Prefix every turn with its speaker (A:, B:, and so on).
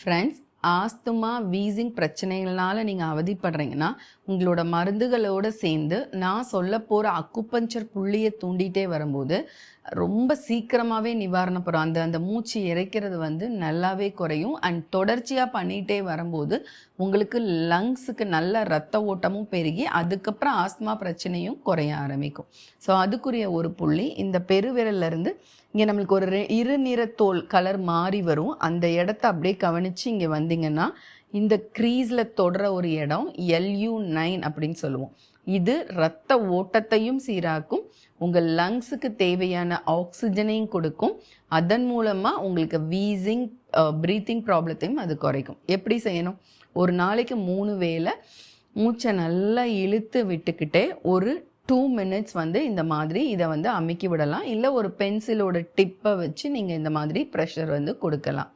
A: Friends, asthma wheezing பிரச்சனைகள்னால நீங்கள் அவதிப்படுறீங்கன்னா உங்களோட மருந்துகளோடு சேர்ந்து நான் சொல்ல போகிற அக்குப்பஞ்சர் புள்ளியை தூண்டிகிட்டே வரும்போது ரொம்ப சீக்கிரமாகவே நிவாரணப்படும். அந்த மூச்சு இறைக்கிறது நல்லாவே குறையும். அண்ட் தொடர்ச்சியாக பண்ணிகிட்டே வரும்போது உங்களுக்கு லங்ஸுக்கு நல்ல ரத்த ஓட்டமும் பெருகி அதுக்கப்புறம் ஆஸ்துமா பிரச்சனையும் குறைய ஆரம்பிக்கும். ஸோ அதுக்குரிய ஒரு புள்ளி இந்த பெருவிரல்லேருந்து இங்கே நம்மளுக்கு ஒரு இருநிறத்தோல் கலர் மாறி வரும். அந்த இடத்த அப்படியே கவனித்து இங்கே வந்தீங்கன்னா இந்த க்ரீஸில் தொடுற ஒரு இடம் LU9 அப்படின்னு சொல்லுவோம். இது இரத்த ஓட்டத்தையும் சீராக்கும், உங்கள் லங்ஸுக்கு தேவையான ஆக்சிஜனையும் கொடுக்கும். அதன் மூலமாக உங்களுக்கு வீசிங் ப்ரீத்திங் ப்ராப்ளத்தையும் அது குறைக்கும். எப்படி செய்யணும்? ஒரு நாளைக்கு 3 வேளை மூச்சை நல்லா இழுத்து விட்டுக்கிட்டே ஒரு 2 மினிட்ஸ் இந்த மாதிரி இதை அமுக்கி விடலாம். இல்லை ஒரு பென்சிலோட டிப்பை வச்சு நீங்கள் இந்த மாதிரி ப்ரெஷர் கொடுக்கலாம்.